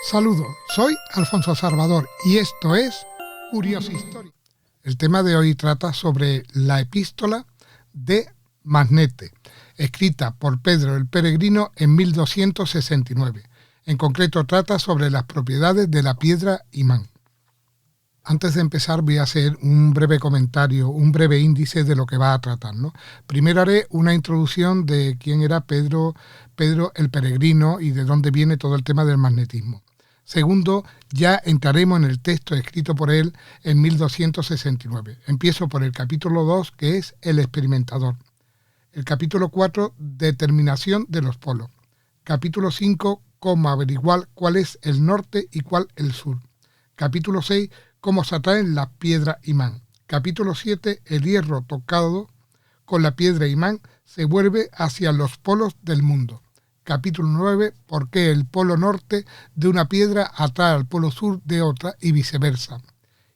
Saludos, soy Alfonso Salvador y esto es Curiosistoria. El tema de hoy trata sobre la epístola de Magnete, escrita por Pedro el Peregrino en 1269. En concreto trata sobre las propiedades de la piedra imán. Antes de empezar voy a hacer un breve comentario, un breve índice de lo que va a tratar, ¿no? Primero haré una introducción de quién era Pedro el Peregrino y de dónde viene todo el tema del magnetismo. Segundo, ya entraremos en el texto escrito por él en 1269. Empiezo por el capítulo 2, que es el experimentador. El capítulo 4, determinación de los polos. Capítulo 5, cómo averiguar cuál es el norte y cuál el sur. Capítulo 6, cómo se atraen las piedras imán. Capítulo 7, el hierro tocado con la piedra imán se vuelve hacia los polos del mundo. Capítulo 9, por qué el polo norte de una piedra atrae al polo sur de otra y viceversa.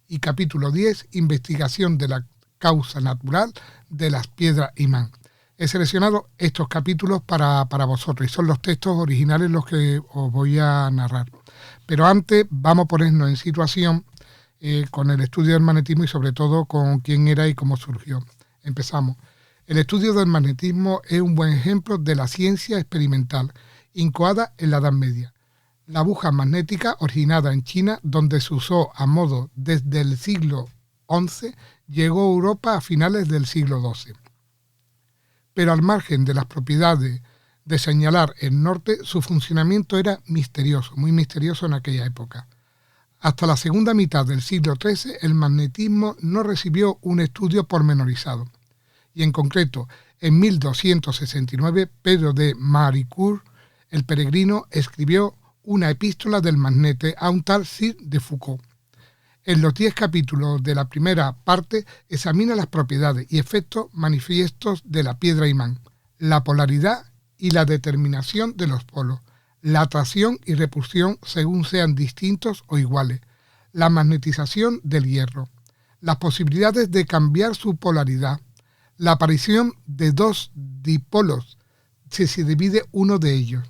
Y capítulo 10, investigación de la causa natural de las piedras imán. He seleccionado estos capítulos para vosotros y son los textos originales los que os voy a narrar. Pero antes vamos a ponernos en situación con el estudio del magnetismo y sobre todo con quién era y cómo surgió. Empezamos. El estudio del magnetismo es un buen ejemplo de la ciencia experimental, incoada en la Edad Media. La aguja magnética, originada en China, donde se usó a modo desde el siglo XI, llegó a Europa a finales del siglo XII. Pero al margen de las propiedades de señalar el norte, su funcionamiento era misterioso, muy misterioso en aquella época. Hasta la segunda mitad del siglo XIII, el magnetismo no recibió un estudio pormenorizado. Y en concreto, en 1269, Pedro de Maricourt, el Peregrino, escribió una epístola del magnete a un tal Sir de Foucault. En los 10 capítulos de la primera parte examina las propiedades y efectos manifiestos de la piedra imán, la polaridad y la determinación de los polos, la atracción y repulsión según sean distintos o iguales, la magnetización del hierro, las posibilidades de cambiar su polaridad, la aparición de dos dipolos si se divide uno de ellos.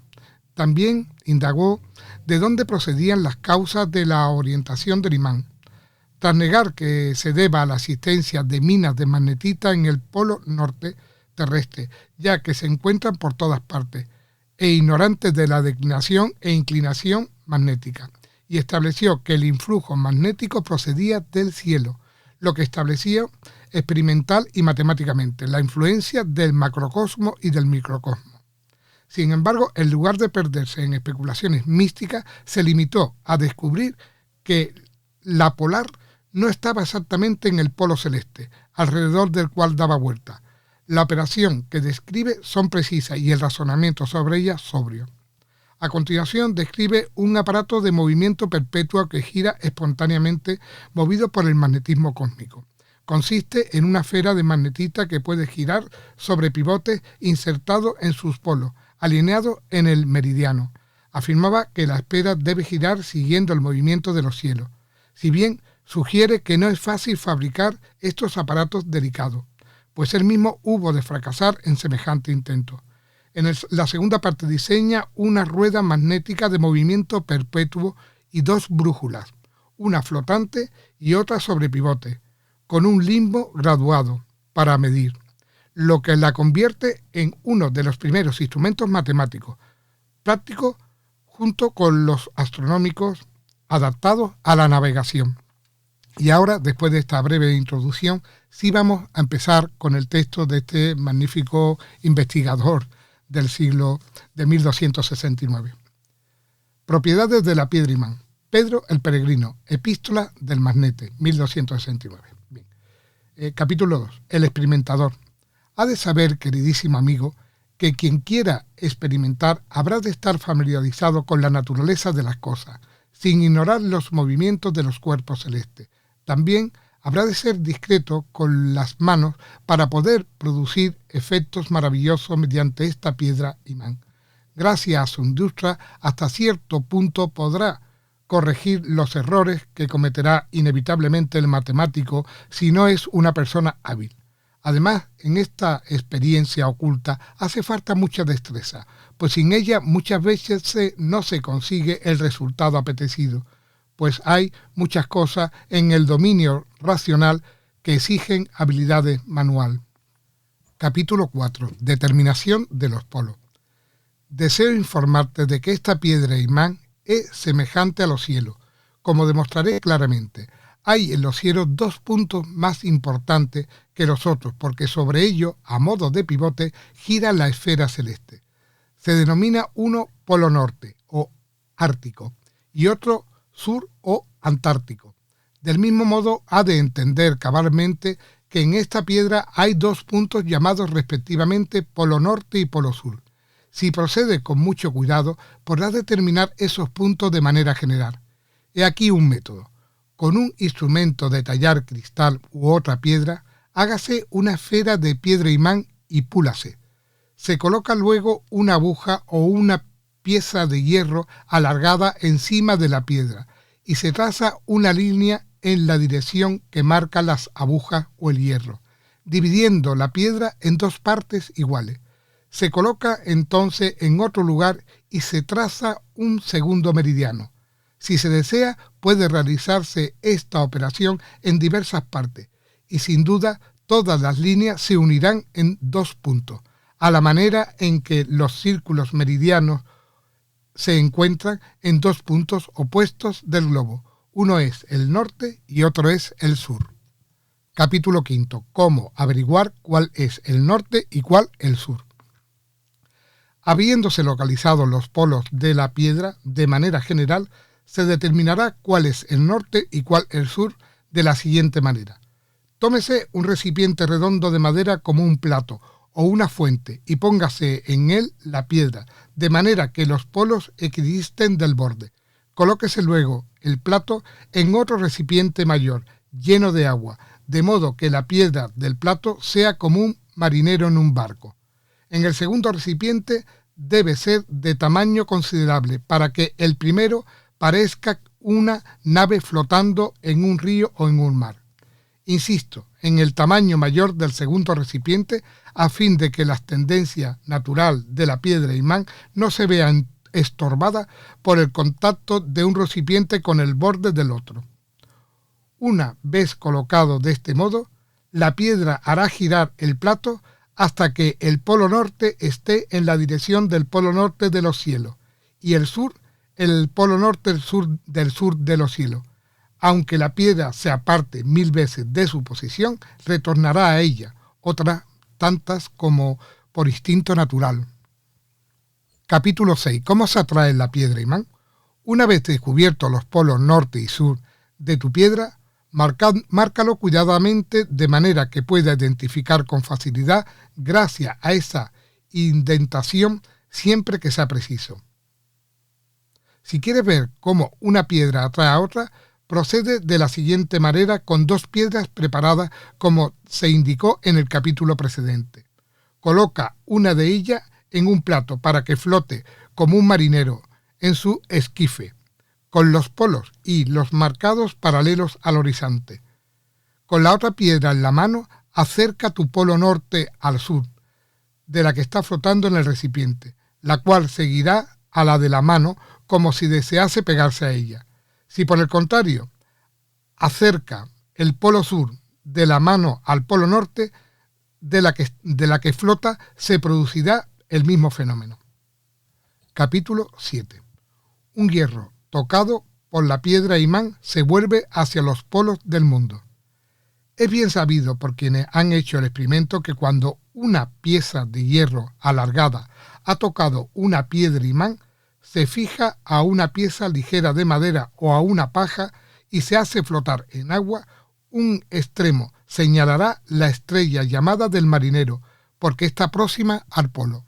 También indagó de dónde procedían las causas de la orientación del imán. Tras negar que se deba a la existencia de minas de magnetita en el polo norte terrestre, ya que se encuentran por todas partes, e ignorante de la declinación e inclinación magnética, y estableció que el influjo magnético procedía del cielo, lo que establecía experimental y matemáticamente la influencia del macrocosmo y del microcosmo. Sin embargo, en lugar de perderse en especulaciones místicas, se limitó a descubrir que la polar no estaba exactamente en el polo celeste, alrededor del cual daba vuelta. La operación que describe son precisas y el razonamiento sobre ellas sobrio. A continuación describe un aparato de movimiento perpetuo que gira espontáneamente movido por el magnetismo cósmico. Consiste en una esfera de magnetita que puede girar sobre pivotes insertados en sus polos, alineados en el meridiano. Afirmaba que la esfera debe girar siguiendo el movimiento de los cielos, si bien sugiere que no es fácil fabricar estos aparatos delicados, pues él mismo hubo de fracasar en semejante intento. En la segunda parte diseña una rueda magnética de movimiento perpetuo y dos brújulas, una flotante y otra sobre pivote, con un limbo graduado para medir, lo que la convierte en uno de los primeros instrumentos matemáticos prácticos junto con los astronómicos adaptados a la navegación. Y ahora, después de esta breve introducción, sí vamos a empezar con el texto de este magnífico investigador del siglo de 1269. Propiedades de la piedra imán. Pedro el Peregrino, epístola del magnete, 1269. Bien. Capítulo 2. El experimentador. Ha de saber, queridísimo amigo, que quien quiera experimentar habrá de estar familiarizado con la naturaleza de las cosas, sin ignorar los movimientos de los cuerpos celestes. También habrá de ser discreto con las manos para poder producir efectos maravillosos mediante esta piedra imán. Gracias a su industria, hasta cierto punto podrá corregir los errores que cometerá inevitablemente el matemático si no es una persona hábil. Además, en esta experiencia oculta hace falta mucha destreza, pues sin ella muchas veces no se consigue el resultado apetecido, pues hay muchas cosas en el dominio racional que exigen habilidades manual. Capítulo 4. Determinación de los polos. Deseo informarte de que esta piedra imán es semejante a los cielos, como demostraré claramente. Hay en los cielos dos puntos más importantes que los otros, porque sobre ellos, a modo de pivote, gira la esfera celeste. Se denomina uno polo norte o ártico y otro sur o antártico. Del mismo modo, ha de entender cabalmente que en esta piedra hay dos puntos llamados respectivamente polo norte y polo sur. Si procede con mucho cuidado, podrá determinar esos puntos de manera general. He aquí un método. Con un instrumento de tallar cristal u otra piedra, hágase una esfera de piedra imán y púlase. Se coloca luego una aguja o una pieza de hierro alargada encima de la piedra y se traza una línea en la dirección que marcan las agujas o el hierro, dividiendo la piedra en dos partes iguales. Se coloca entonces en otro lugar y se traza un segundo meridiano. Si se desea, puede realizarse esta operación en diversas partes y sin duda todas las líneas se unirán en dos puntos, a la manera en que los círculos meridianos se encuentran en dos puntos opuestos del globo. Uno es el norte y otro es el sur. Capítulo 5. Cómo averiguar cuál es el norte y cuál el sur. Habiéndose localizado los polos de la piedra de manera general, se determinará cuál es el norte y cuál el sur de la siguiente manera. Tómese un recipiente redondo de madera como un plato o una fuente y póngase en él la piedra, de manera que los polos equidisten del borde. Colóquese luego el plato en otro recipiente mayor, lleno de agua, de modo que la piedra del plato sea como un marinero en un barco. En el segundo recipiente debe ser de tamaño considerable para que el primero parezca una nave flotando en un río o en un mar. Insisto en el tamaño mayor del segundo recipiente a fin de que la tendencia natural de la piedra imán no se vea estorbada por el contacto de un recipiente con el borde del otro. Una vez colocado de este modo, la piedra hará girar el plato hasta que el polo norte esté en la dirección del polo norte de los cielos y el sur el polo norte del sur de los cielos. Aunque la piedra se aparte 1000 veces de su posición, retornará a ella, otras tantas como por instinto natural. Capítulo 6. ¿Cómo se atrae la piedra imán? Una vez descubiertos los polos norte y sur de tu piedra, márcalo cuidadosamente de manera que pueda identificar con facilidad gracias a esa indentación siempre que sea preciso. Si quieres ver cómo una piedra atrae a otra, procede de la siguiente manera con dos piedras preparadas como se indicó en el capítulo precedente. Coloca una de ellas en un plato para que flote como un marinero en su esquife, con los polos y los marcados paralelos al horizonte. Con la otra piedra en la mano, acerca tu polo norte al sur, de la que está flotando en el recipiente, la cual seguirá a la de la mano como si desease pegarse a ella. Si por el contrario acerca el polo sur de la mano al polo norte de la que flota, se producirá el mismo fenómeno. Capítulo 7. Un hierro tocado por la piedra imán se vuelve hacia los polos del mundo. Es bien sabido por quienes han hecho el experimento que cuando una pieza de hierro alargada ha tocado una piedra imán, se fija a una pieza ligera de madera o a una paja y se hace flotar en agua, un extremo señalará la estrella llamada del marinero, porque está próxima al polo.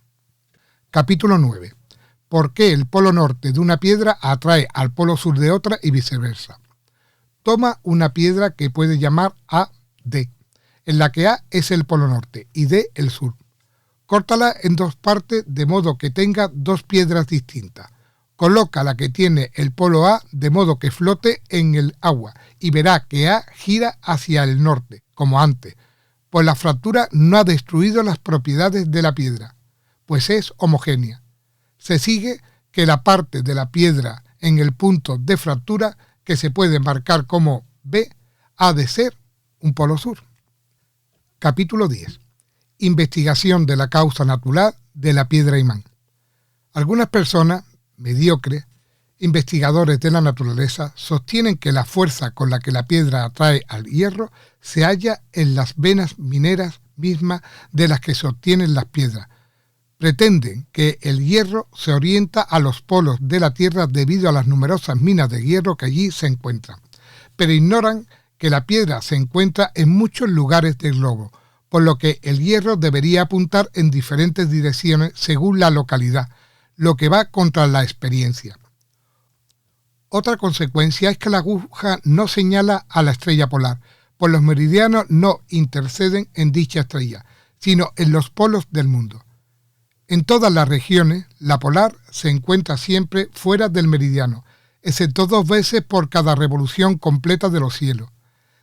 Capítulo 9. ¿Por qué el polo norte de una piedra atrae al polo sur de otra y viceversa? Toma una piedra que puede llamar A, D, en la que A es el polo norte y D el sur. Córtala en dos partes de modo que tenga dos piedras distintas. Coloca la que tiene el polo A de modo que flote en el agua y verá que A gira hacia el norte, como antes, pues la fractura no ha destruido las propiedades de la piedra, pues es homogénea. Se sigue que la parte de la piedra en el punto de fractura, que se puede marcar como B, ha de ser un polo sur. Capítulo 10. Investigación de la causa natural de la piedra imán. Algunas personas, mediocres, investigadores de la naturaleza, sostienen que la fuerza con la que la piedra atrae al hierro se halla en las venas mineras mismas de las que se obtienen las piedras. Pretenden que el hierro se orienta a los polos de la Tierra debido a las numerosas minas de hierro que allí se encuentran, pero ignoran que la piedra se encuentra en muchos lugares del globo, por lo que el hierro debería apuntar en diferentes direcciones según la localidad, lo que va contra la experiencia. Otra consecuencia es que la aguja no señala a la estrella polar, pues los meridianos no interceden en dicha estrella, sino en los polos del mundo. En todas las regiones, la polar se encuentra siempre fuera del meridiano, excepto 2 veces por cada revolución completa de los cielos.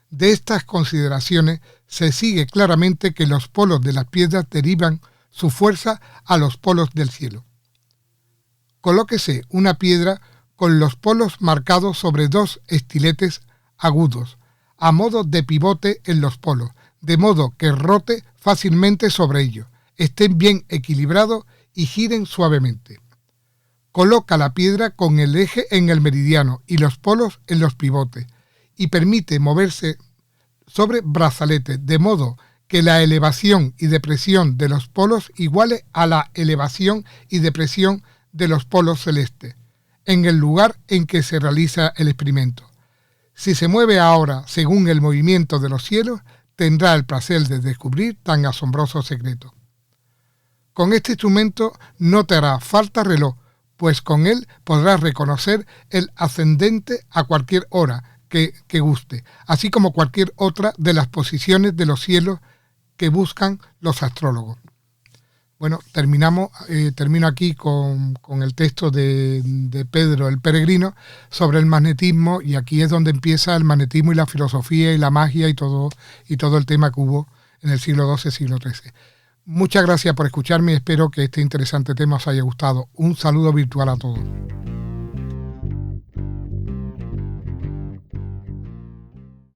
De estas consideraciones se sigue claramente que los polos de las piedras derivan su fuerza a los polos del cielo. Colóquese una piedra con los polos marcados sobre 2 estiletes agudos, a modo de pivote en los polos, de modo que rote fácilmente sobre ellos, estén bien equilibrados y giren suavemente. Coloca la piedra con el eje en el meridiano y los polos en los pivotes, y permite moverse sobre brazaletes, de modo que la elevación y depresión de los polos iguale a la elevación y depresión de los polos celestes, en el lugar en que se realiza el experimento. Si se mueve ahora según el movimiento de los cielos, tendrá el placer de descubrir tan asombroso secreto. Con este instrumento no te hará falta reloj, pues con él podrás reconocer el ascendente a cualquier hora que guste, así como cualquier otra de las posiciones de los cielos que buscan los astrólogos. Bueno, termino aquí con el texto de Pedro el Peregrino sobre el magnetismo, y aquí es donde empieza el magnetismo y la filosofía y la magia y todo el tema que hubo en el siglo XII, siglo XIII. Muchas gracias por escucharme y espero que este interesante tema os haya gustado. Un saludo virtual a todos.